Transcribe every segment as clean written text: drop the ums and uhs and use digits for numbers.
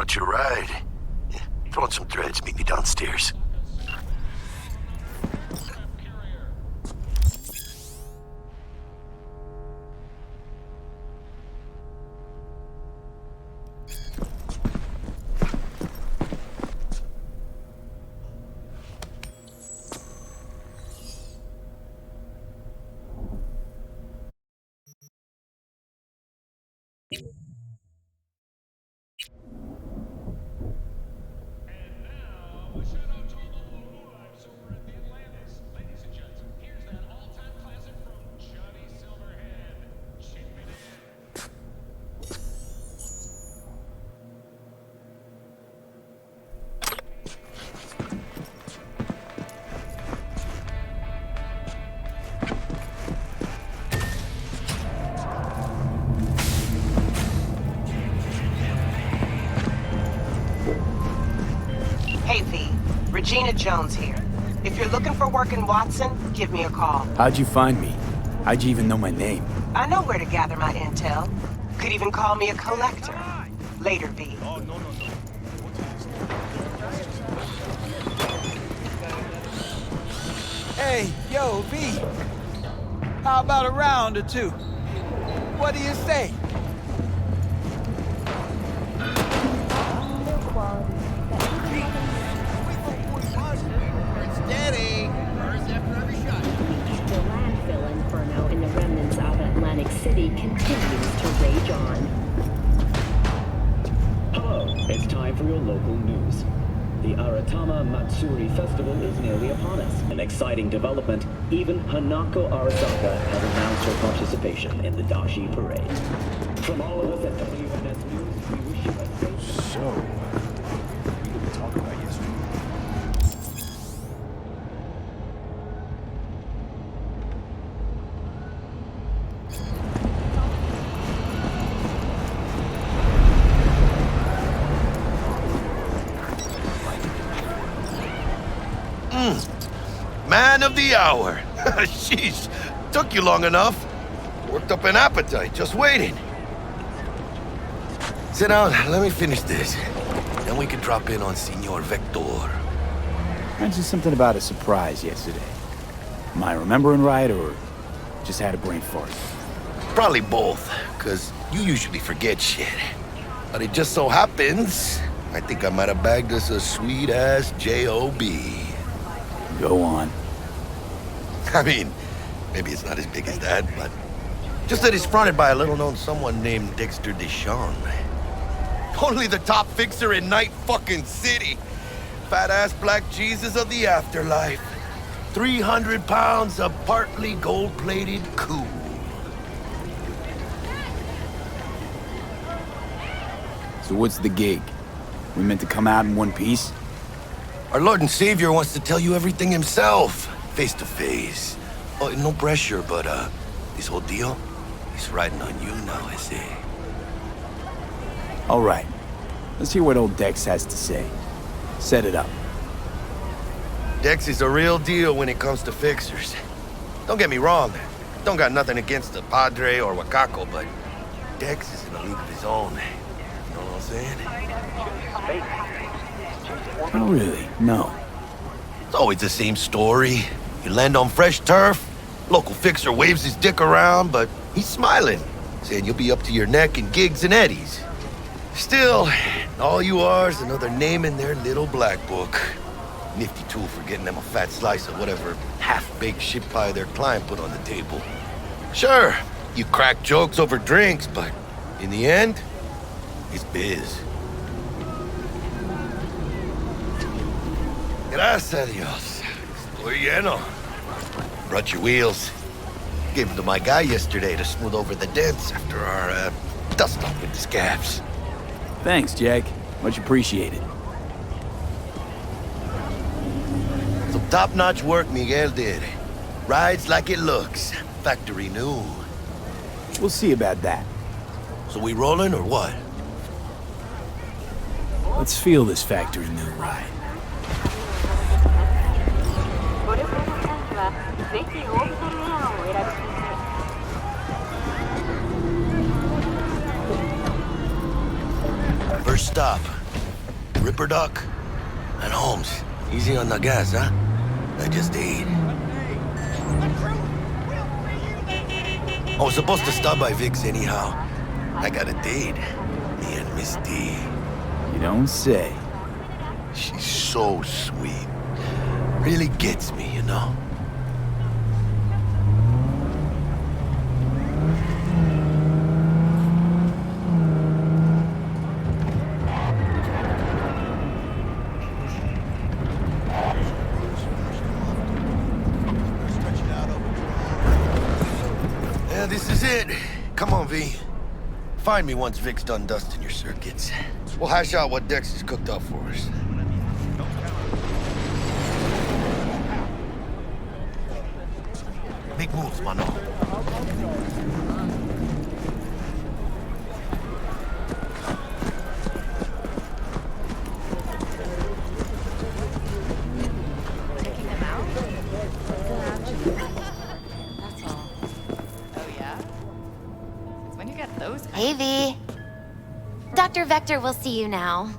brought you a ride. Yeah, throw on some threads, meet me downstairs. Hey, V. Regina Jones here. If you're looking for work in Watson, give me a call. How'd you find me? How'd you even know my name? I know where to gather my intel. Could even call me a collector. Later, V. Hey, yo, V. How about a round or two? What do you say? Steady! Burst after every shot. The landfill inferno in the remnants of Atlantic City continues to rage on. Hello, it's time for your local news. The Aratama Matsuri Festival is nearly upon us. An exciting development, even Hanako Arasaka has announced her participation in the Dashi Parade. From all of us at WNS News, we wish you a safe... So, what did we talk about yesterday? Man of the hour. Sheesh, took you long enough. Worked up an appetite, just waiting. Sit down, let me finish this. Then we can drop in on Senor Vector. Mentioned something about a surprise yesterday. Am I remembering right, or just had a brain fart? Probably both, because you usually forget shit. But it just so happens, I think I might have bagged us a sweet-ass J.O.B. Go on. I mean, maybe it's not as big as that, but just that it's fronted by a little-known someone named Dexter Deshawn. Only the top fixer in Night fucking City. Fat-ass black Jesus of the afterlife. 300 pounds of partly gold-plated cool. So what's the gig? We meant to come out in one piece? Our Lord and Savior wants to tell you everything himself, face to face. Oh, no pressure, but this whole deal, he's riding on you now, I say. All right. Let's hear what old Dex has to say. Set it up. Dex is a real deal when it comes to fixers. Don't get me wrong, don't got nothing against the Padre or Wakako, but Dex is in a league of his own. You know what I'm saying? Oh, really? No. It's always the same story. You land on fresh turf, local fixer waves his dick around, but he's smiling, saying you'll be up to your neck in gigs and eddies. Still, all you are is another name in their little black book. Nifty tool for getting them a fat slice of whatever half-baked shit pie their client put on the table. Sure, you crack jokes over drinks, but in the end, it's biz. Gracias a Dios. Estoy lleno. Brought your wheels. Gave them to my guy yesterday to smooth over the dents after our, dust-up with the scabs. Thanks, Jack. Much appreciated. Some top-notch work Miguel did. Rides like it looks. Factory new. We'll see about that. So we rolling or what? Let's feel this factory new ride. First stop. Ripper Duck and Holmes. Easy on the gas, huh? I just ate. I was supposed to stop by Vic's anyhow. I got a date. Me and Misty. You don't say. She's so sweet. Really gets me, you know? Yeah, this is it. Come on, V. Find me once Vic's done dusting your circuits. We'll hash out what Dex has cooked up for us. Big moves, mano. Hey, V. Dr. Vector will see you now.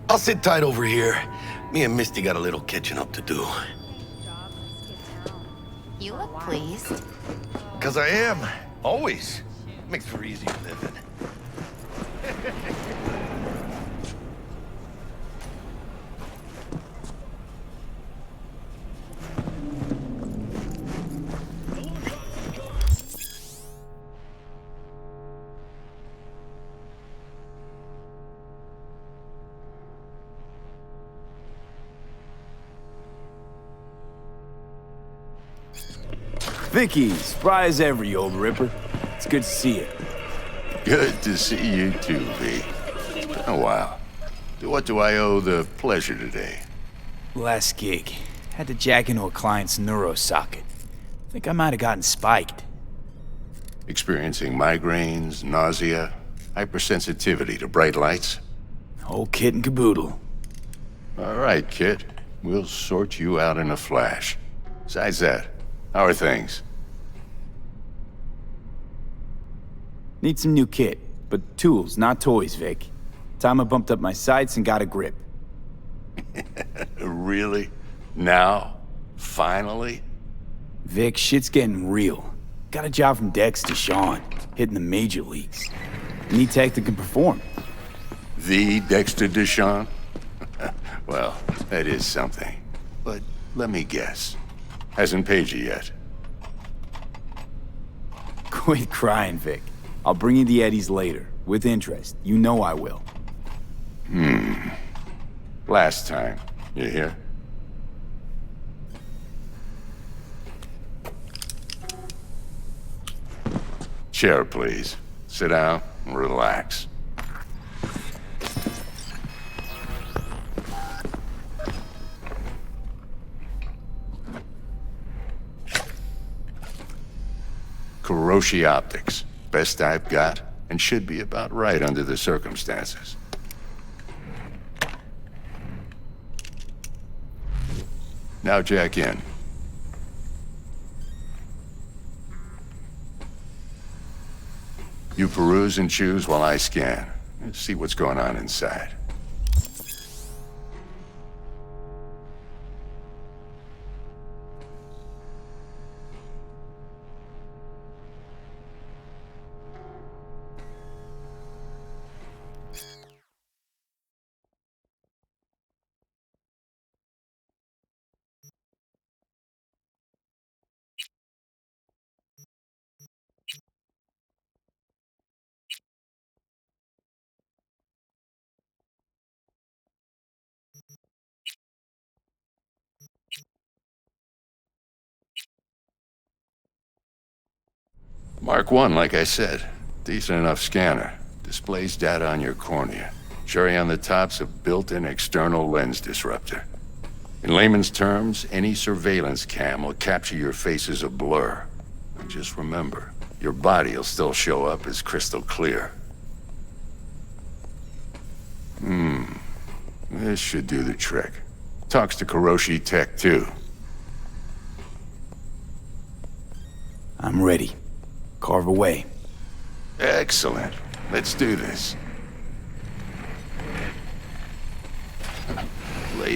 I'll sit tight over here. Me and Misty got a little catching up to do. You look pleased. 'Cause I am. Always. Makes for easier living. Vicky, spry as ever, you old ripper. It's good to see you. Good to see you too, V. Been a while. What do I owe the pleasure today? Last gig. Had to jack into a client's neuro socket. Think I might have gotten spiked. Experiencing migraines, nausea, hypersensitivity to bright lights? Whole kit and caboodle. All right, kid. We'll sort you out in a flash. Besides that, how are things? Need some new kit, but tools, not toys, Vic. Time I bumped up my sights and got a grip. Really? Now? Finally? Vic, shit's getting real. Got a job from Dex to Sean, hitting the major leagues. Need tech that can perform. The Dexter Deshawn? Well, that is something. But let me guess. Hasn't paid you yet. Quit crying, Vic. I'll bring you the eddies later, with interest. You know I will. Last time. You hear? Chair, please. Sit down and relax. Kuroshi Optics. Best I've got, and should be about right under the circumstances. Now jack in. You peruse and choose while I scan. Let's see what's going on inside. Mark 1, like I said. Decent enough scanner. Displays data on your cornea. Cherry on the top's a built-in external lens disruptor. In layman's terms, any surveillance cam will capture your face as a blur. And just remember, your body will still show up as crystal clear. This should do the trick. Talks to Kuroshi Tech, too. I'm ready. Carve away. Excellent. Let's do this.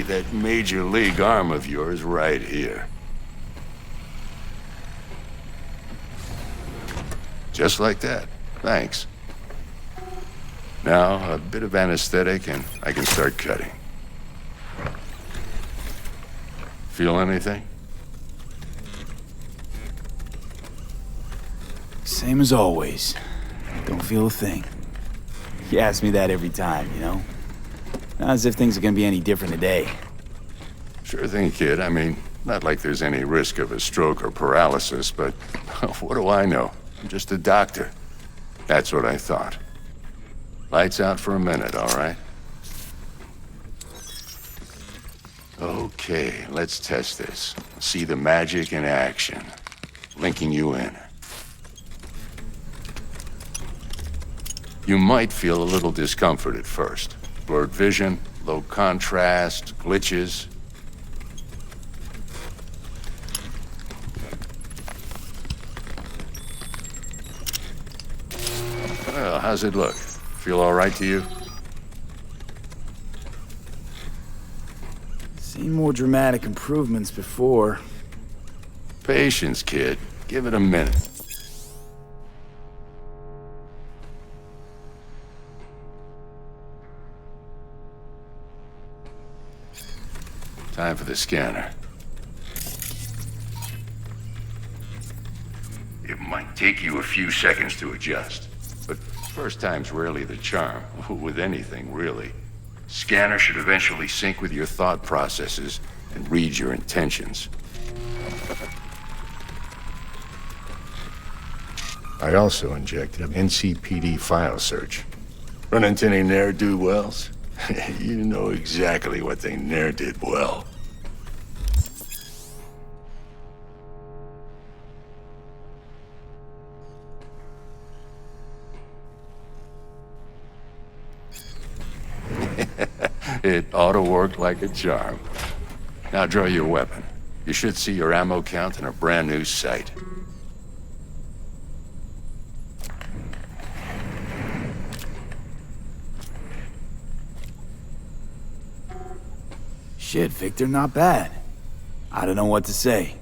that major league arm of yours right here. Just like that. Thanks. Now, a bit of anesthetic and I can start cutting. Feel anything? Same as always. Don't feel a thing. You ask me that every time, you know? Not as if things are gonna be any different today. Sure thing, kid. I mean, not like there's any risk of a stroke or paralysis, but what do I know? I'm just a doctor. That's what I thought. Lights out for a minute, all right? Okay, let's test this. See the magic in action. Linking you in. You might feel a little discomfort at first. Blurred vision, low contrast, glitches. Well, how's it look? Feel all right to you? Seen more dramatic improvements before. Patience, kid. Give it a minute. Time for the scanner. It might take you a few seconds to adjust, but first time's rarely the charm, with anything, really. Scanner should eventually sync with your thought processes and read your intentions. I also injected an NCPD file search. Run into any ne'er-do-wells? You know exactly what they ne'er did well. It ought to work like a charm. Now draw your weapon. You should see your ammo count in a brand new sight. Shit, Victor, not bad. I don't know what to say.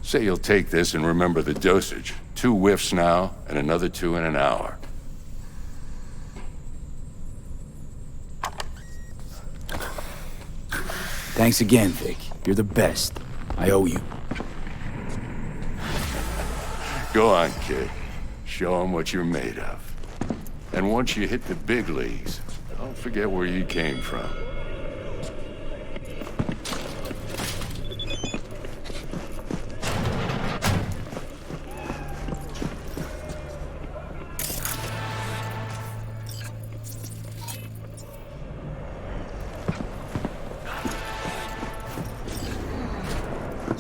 Say you'll take this and remember the dosage. 2 whiffs now, and another 2 in an hour. Thanks again, Vic. You're the best. I owe you. Go on, kid. Show 'em what you're made of. And once you hit the big leagues, don't forget where you came from.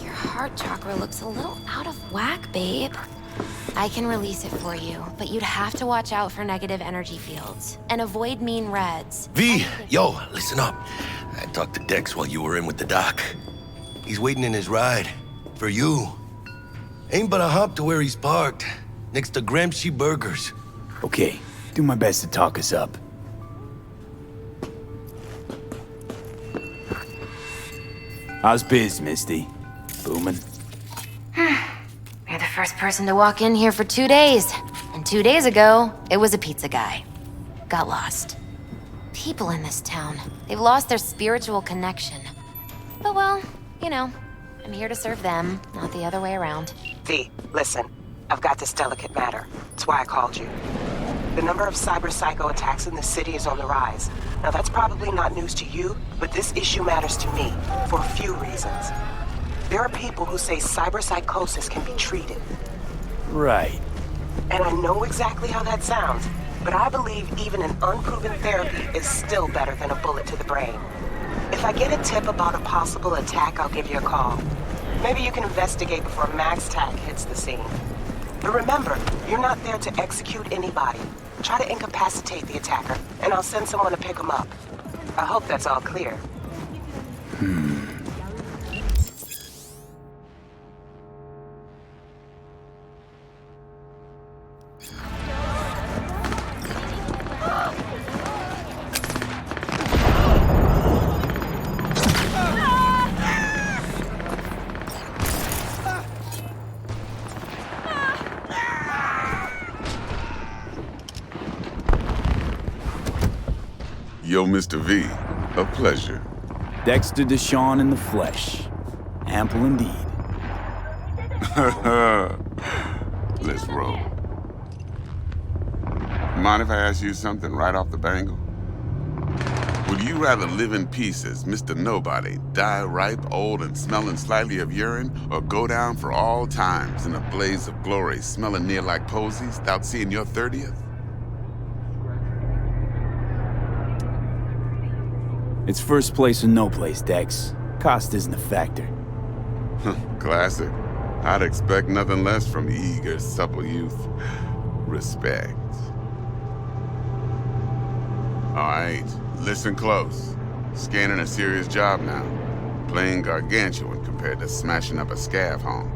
Your heart chakra looks a little out of whack, babe. I can release it for you, but you'd have to watch out for negative energy fields and avoid mean reds. V, yo, listen up. I talked to Dex while you were in with the doc. He's waiting in his ride. For you. Ain't but a hop to where he's parked. Next to Gramsci Burgers. Okay, do my best to talk us up. How's biz, Misty? Booming? You're the first person to walk in here for 2 days. And 2 days ago, it was a pizza guy. Got lost. People in this town, they've lost their spiritual connection. But well, you know, I'm here to serve them, not the other way around. V, listen. I've got this delicate matter. That's why I called you. The number of cyber-psycho attacks in the city is on the rise. Now that's probably not news to you, but this issue matters to me for a few reasons. There are people who say cyberpsychosis can be treated. Right. And I know exactly how that sounds, but I believe even an unproven therapy is still better than a bullet to the brain. If I get a tip about a possible attack, I'll give you a call. Maybe you can investigate before MaxTac hits the scene. But remember, you're not there to execute anybody. Try to incapacitate the attacker, and I'll send someone to pick him up. I hope that's all clear. Yo, Mr. V. A pleasure. Dexter Deshawn in the flesh. Ample indeed. Let's roll. Mind if I ask you something right off the bangle? Would you rather live in peace as Mr. Nobody, die ripe, old, and smelling slightly of urine, or go down for all times in a blaze of glory, smelling near like posies, without seeing your 30th? It's first place or no place, Dex. Cost isn't a factor. Classic. I'd expect nothing less from eager, supple youth. Respect. All right, listen close. Scanning a serious job now. Playing gargantuan compared to smashing up a scav home.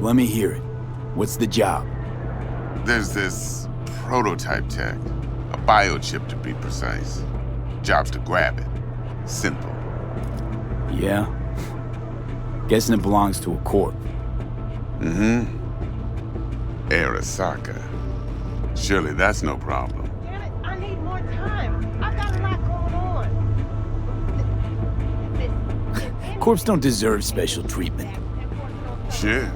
Let me hear it. What's the job? There's this prototype tech. A biochip to be precise. Job's to grab it. Simple. Yeah? Guessing it belongs to a corp. Mm-hmm. Arasaka. Surely that's no problem. Damn it, I need more time. I've got a lot going on. Corps don't deserve special treatment. Shit,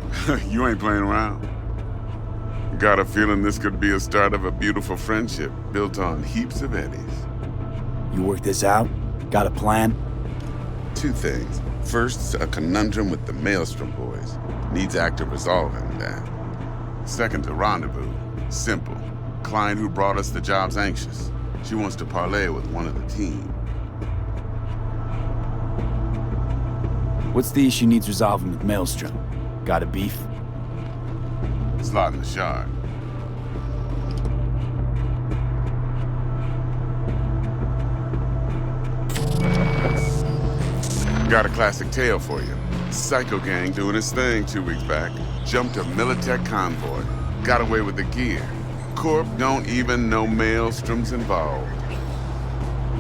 you ain't playing around. Got a feeling this could be a start of a beautiful friendship built on heaps of eddies. You work this out? Got a plan? Two things. First, a conundrum with the Maelstrom boys. Needs active resolving that. Second, a rendezvous. Simple. Client who brought us the job's anxious. She wants to parlay with one of the team. What's the issue needs resolving with Maelstrom? Got a beef? Slot in the shard. Got a classic tale for you. Psycho gang doing his thing 2 weeks back. Jumped a Militech convoy. Got away with the gear. Corp don't even know Maelstrom's involved.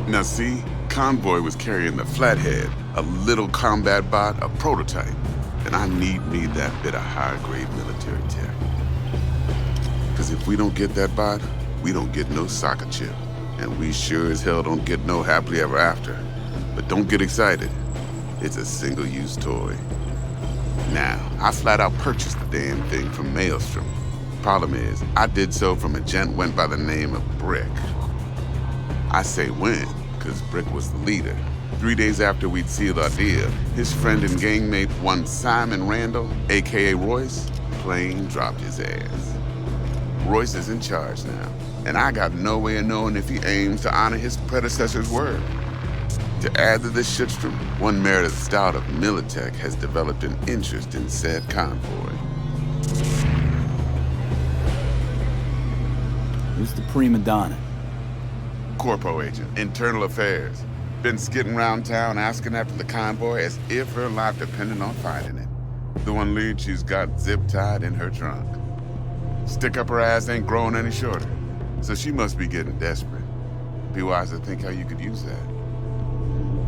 Now see, convoy was carrying the Flathead, a little combat bot, a prototype. And I need me that bit of high-grade military tech. Because if we don't get that bot, we don't get no soccer chip. And we sure as hell don't get no happily ever after. But don't get excited. It's a single-use toy. Now, I flat out purchased the damn thing from Maelstrom. Problem is, I did so from a gent went by the name of Brick. I say when, because Brick was the leader. 3 days after we'd sealed our deal, his friend and gangmate, one Simon Randall, aka Royce, plain dropped his ass. Royce is in charge now, and I got no way of knowing if he aims to honor his predecessor's word. To add to this shitstorm, one Meredith Stout of Militech has developed an interest in said convoy. Who's the prima donna? Corpo agent, internal affairs. Been skidding around town asking after the convoy as if her life depended on finding it. The one lead she's got zip-tied in her trunk. Stick up her ass ain't growing any shorter, so she must be getting desperate. Be wise to think how you could use that.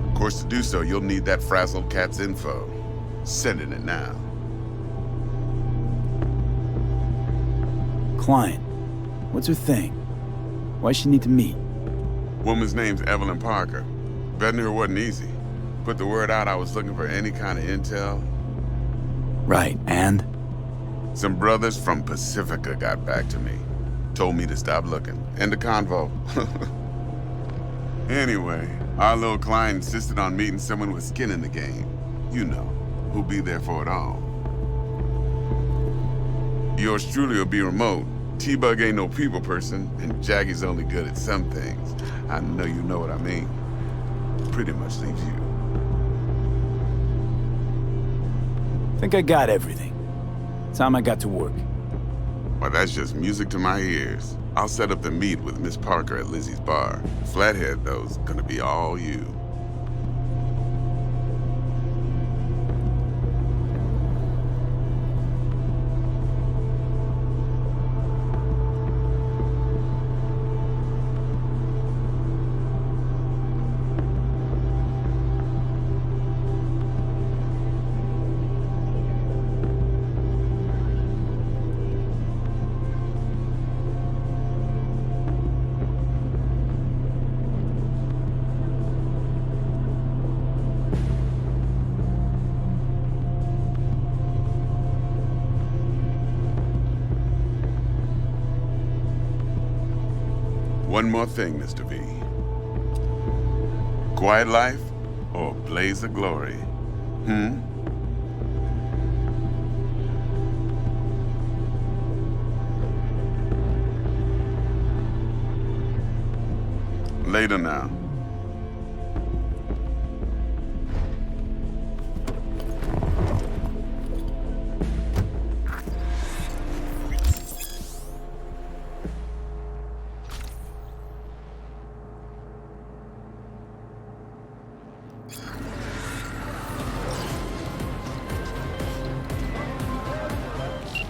Of course, to do so, you'll need that frazzled cat's info. Sending it now. Client. What's her thing? Why she need to meet? Woman's name's Evelyn Parker. Vetting her wasn't easy. Put the word out I was looking for any kind of intel. Right, and? Some brothers from Pacifica got back to me. Told me to stop looking. End of convo. Anyway, our little client insisted on meeting someone with skin in the game. You know, who'll be there for it all. Yours truly will be remote. T-Bug ain't no people person, and Jaggy's only good at some things. I know you know what I mean. Pretty much leaves you. Think I got everything. Time I got to work. Well, that's just music to my ears. I'll set up the meet with Miss Parker at Lizzie's bar. Flathead, though's gonna be all you. One more thing, Mr. V. Quiet life or blaze of glory? Later now.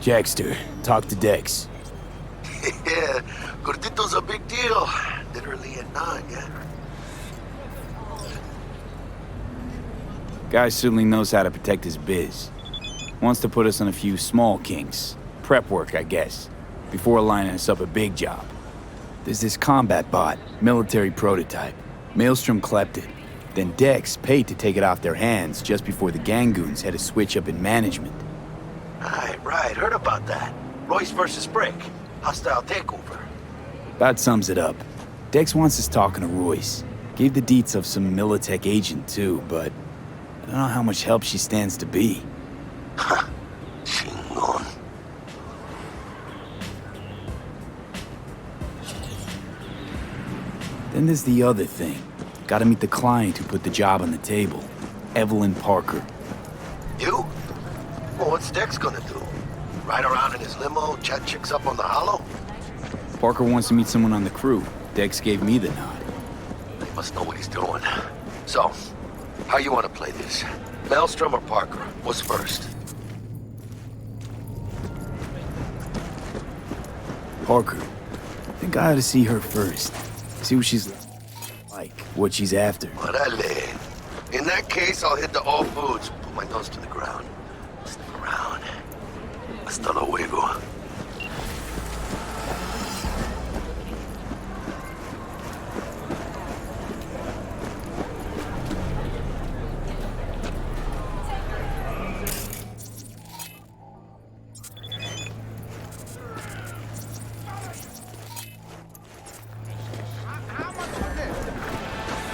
Jackster, talk to Dex. Yeah, Gordito's a big deal. Literally at 9, yeah? Guy certainly knows how to protect his biz. Wants to put us on a few small kinks. Prep work, I guess. Before lining us up a big job. There's this combat bot, military prototype. Maelstrom clept it. Then Dex paid to take it off their hands just before the Gangoons had a switch up in management. Right. Heard about that. Royce versus Brick. Hostile takeover. That sums it up. Dex wants us talking to Royce. Gave the deets of some Militech agent too, but I don't know how much help she stands to be. Ha. Chingon. Then there's the other thing. Gotta meet the client who put the job on the table. Evelyn Parker. You? Well, what's Dex gonna do? Ride around in his limo, chat chicks up on the hollow? Parker wants to meet someone on the crew. Dex gave me the nod. He must know what he's doing. So, how you want to play this? Maelstrom or Parker? What's first? Parker. I think I ought to see her first. See what she's like, what she's after. Orale. In that case, I'll hit the all foods. Put my nose to the ground. Stick around. Hasta luego.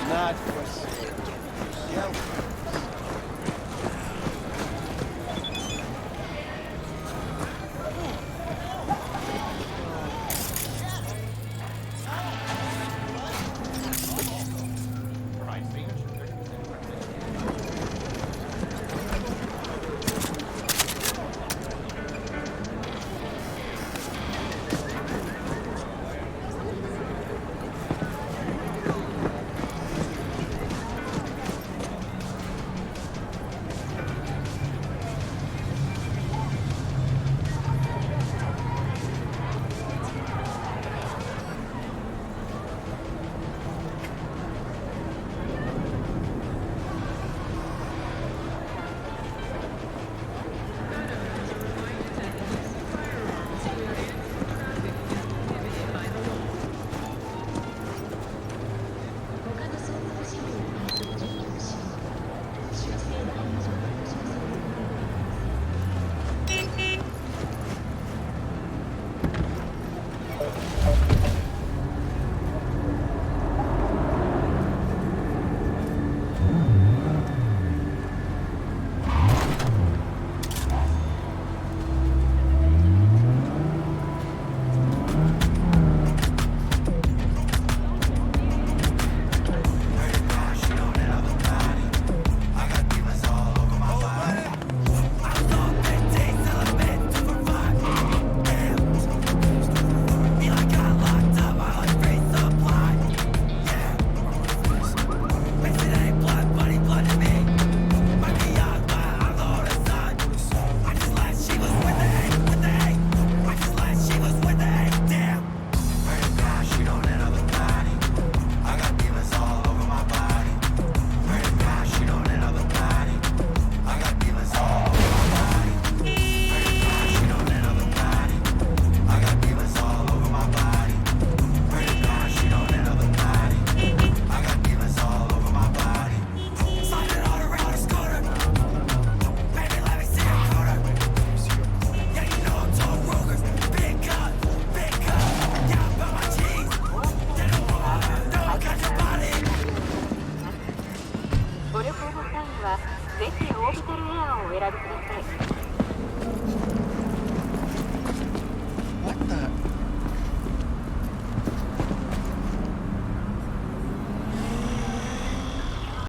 Not for sale. Yeah. What the?